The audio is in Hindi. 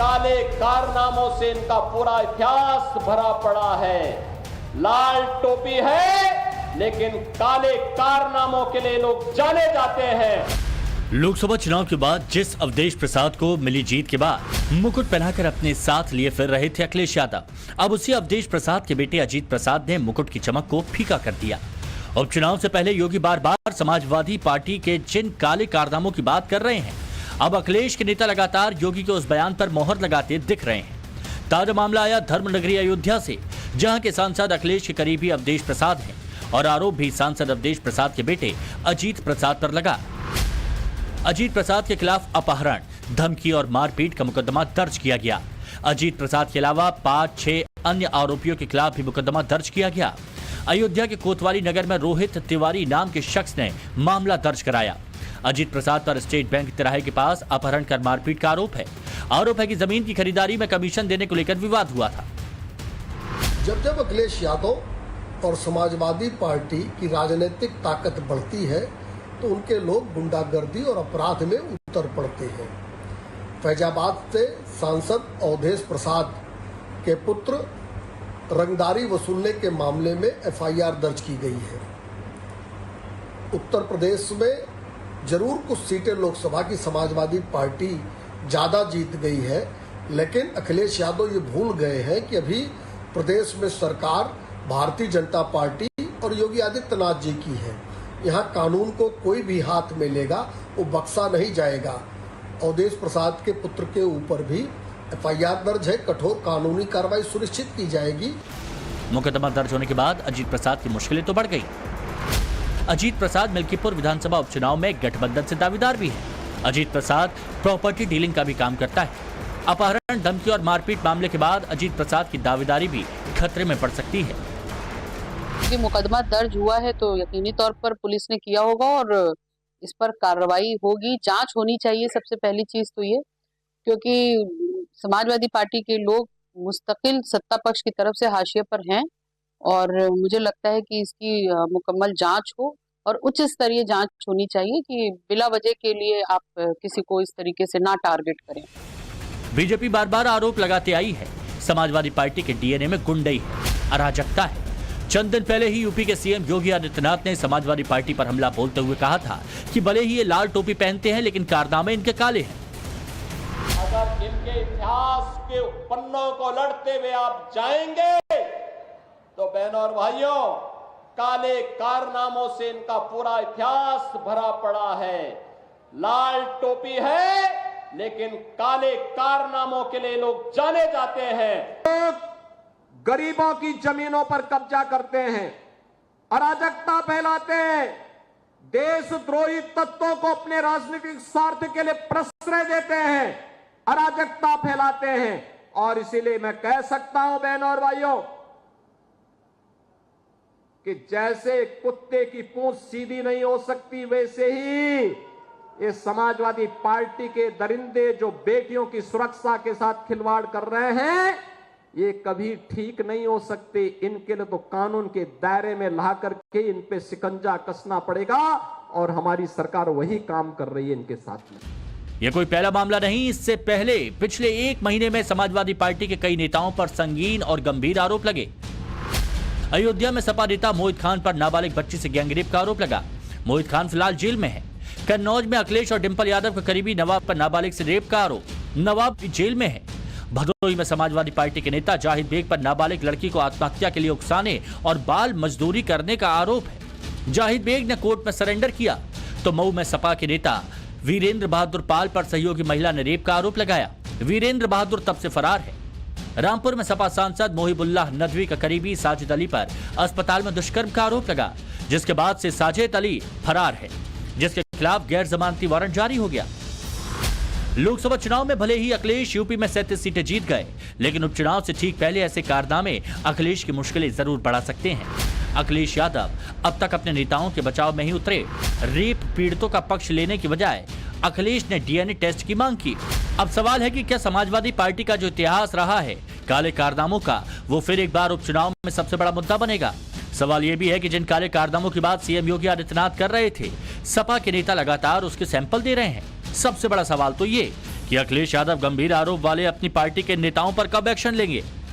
काले कारनामों से इनका पूरा इतिहास भरा पड़ा है। लाल टोपी है, लेकिन काले कारनामों के लिए लोग जाने जाते हैं। लोकसभा चुनाव के बाद जिस अवधेश प्रसाद को मिली जीत के बाद मुकुट पहनाकर अपने साथ लिए फिर रहे थे अखिलेश यादव, अब उसी अवधेश प्रसाद के बेटे अजीत प्रसाद ने मुकुट की चमक को फीका कर दिया। उपचुनाव से पहले योगी बार बार समाजवादी पार्टी के जिन काले कारनामों की बात कर रहे हैं, अब अखिलेश के नेता लगातार योगी के उस बयान पर मोहर लगाते दिख रहे हैं। ताजा मामला आया धर्मनगरी अयोध्या से, जहां के सांसद अखिलेश के करीबी अवधेश प्रसाद हैं और आरोप भी सांसद अवधेश प्रसाद के बेटे अजीत प्रसाद पर लगा। अजीत प्रसाद के खिलाफ अपहरण, धमकी और मारपीट का मुकदमा दर्ज किया गया। अजीत प्रसाद के अलावा 5-6 अन्य आरोपियों के खिलाफ भी मुकदमा दर्ज किया गया। अयोध्या के कोतवाली नगर में रोहित तिवारी नाम के शख्स ने मामला दर्ज कराया। अजीत प्रसाद पर स्टेट बैंक तिराहे के पास अपहरण कर मारपीट का आरोप है। आरोप है कि जमीन की खरीदारी में कमीशन देने को लेकर विवाद हुआ था। जब जब अखिलेश यादव और समाजवादी पार्टी की राजनीतिक ताकत बढ़ती है तो उनके लोग गुंडागर्दी और अपराध में उतर पड़ते हैं। फैजाबाद से सांसद अवधेश प्रसाद के पुत्र रंगदारी वसूलने के मामले में एफआईआर दर्ज की गई है। उत्तर प्रदेश में जरूर कुछ सीटें लोकसभा की समाजवादी पार्टी ज़्यादा जीत गई है, लेकिन अखिलेश यादव ये भूल गए हैं कि अभी प्रदेश में सरकार भारतीय जनता पार्टी और योगी आदित्यनाथ जी की है। यहाँ कानून को कोई भी हाथ में लेगा वो बख्शा नहीं जाएगा। अवधेश प्रसाद के पुत्र के ऊपर भी एफआईआर दर्ज है, कठोर कानूनी कार्रवाई सुनिश्चित की जाएगी। मुकदमा दर्ज होने के बाद अजीत प्रसाद की मुश्किलें तो बढ़ गई। अजीत प्रसाद मिल्कीपुर विधानसभा उपचुनाव में गठबंधन से दावेदार भी है। अजीत प्रसाद प्रॉपर्टी डीलिंग का भी काम करता है। अपहरण, धमकी और मारपीट मामले के बाद अजीत प्रसाद की दावेदारी भी खतरे में पड़ सकती है। मुकदमा दर्ज हुआ है तो यकीनी तौर पर पुलिस ने किया होगा और इस पर कार्रवाई होगी, जांच होनी चाहिए। सबसे पहली चीज तो ये, क्योंकि समाजवादी पार्टी के लोग मुस्तकिल सत्ता पक्ष की तरफ से हाशिए पर हैं और मुझे लगता है कि इसकी मुकम्मल जांच हो और उच्च स्तरीय जांच होनी चाहिए कि बिला वजह के लिए आप किसी को इस तरीके से ना टारगेट करें। बीजेपी बार बार आरोप लगाते आई है समाजवादी पार्टी के डीएनए में गुंडई है, अराजकता है। चंद दिन पहले ही यूपी के सीएम योगी आदित्यनाथ ने समाजवादी पार्टी पर हमला बोलते हुए कहा था कि भले ही ये लाल टोपी पहनते हैं लेकिन कारनामे इनके काले हैं। अगर इनके इतिहास के पन्नों को लड़ते हुए आप जाएंगे तो बहनों और भाइयों, काले कारनामों से इनका पूरा इतिहास भरा पड़ा है। लाल टोपी है, लेकिन काले कारनामों के लिए लोग जाने जाते हैं। गरीबों की जमीनों पर कब्जा करते हैं, अराजकता फैलाते हैं, देशद्रोही तत्वों को अपने राजनीतिक स्वार्थ के लिए प्रश्रय देते हैं, अराजकता फैलाते हैं। और इसीलिए मैं कह सकता हूं बहनों और भाइयों कि जैसे कुत्ते की पूंछ सीधी नहीं हो सकती, वैसे ही ये समाजवादी पार्टी के दरिंदे जो बेटियों की सुरक्षा के साथ खिलवाड़ कर रहे हैं, ये कभी ठीक नहीं हो सकते। इनके लिए तो कानून के दायरे में ला करके इन पे शिकंजा कसना पड़ेगा और हमारी सरकार वही काम कर रही है इनके साथ में। यह कोई पहला मामला नहीं। इससे पहले पिछले 1 महीने में समाजवादी पार्टी के कई नेताओं पर संगीन और गंभीर आरोप लगे। अयोध्या में सपा नेता मोहित खान पर नाबालिग बच्ची से गैंगरेप का आरोप लगा। मोहित खान फिलहाल जेल में है। कन्नौज में अखिलेश और डिंपल यादव के करीबी नवाब पर नाबालिग से रेप का आरोप, नवाब जेल में है। भदोही में समाजवादी पार्टी के नेता जाहिद बेग पर नाबालिग लड़की को आत्महत्या के लिए उकसाने और बाल मजदूरी करने का आरोप है। जाहिद बेग ने कोर्ट में सरेंडर किया। तो मऊ में सपा के नेता वीरेंद्र बहादुर पाल पर सहयोगी महिला ने रेप का आरोप लगाया। वीरेंद्र बहादुर तब से फरार है। रामपुर में सपा सांसद मोहिबुल्लाह नदवी का करीबी साजिद अली पर अस्पताल में दुष्कर्म का आरोप लगा, जिसके बाद से साजिद अली फरार है, जिसके खिलाफ गैर जमानती वारंट जारी हो गया। लोकसभा चुनाव में भले ही अखिलेश यूपी में 37 सीटें जीत गए, लेकिन उपचुनाव से ठीक पहले ऐसे कारनामे अखिलेश की मुश्किलें जरूर बढ़ा सकते हैं। अखिलेश यादव अब तक अपने नेताओं के बचाव में ही उतरे। रेप पीड़ितों का पक्ष लेने की बजाय अखिलेश ने डीएनए टेस्ट की मांग की। अब सवाल है कि क्या समाजवादी पार्टी का जो इतिहास रहा है काले कारनामों का, वो फिर एक बार उपचुनाव में सबसे बड़ा मुद्दा बनेगा। सवाल यह भी है कि जिन काले कारनामों की बात सीएम योगी आदित्यनाथ कर रहे थे, सपा के नेता लगातार उसके सैंपल दे रहे हैं। सबसे बड़ा सवाल तो ये कि अखिलेश यादव गंभीर आरोप वाले अपनी पार्टी के नेताओं पर कब एक्शन लेंगे।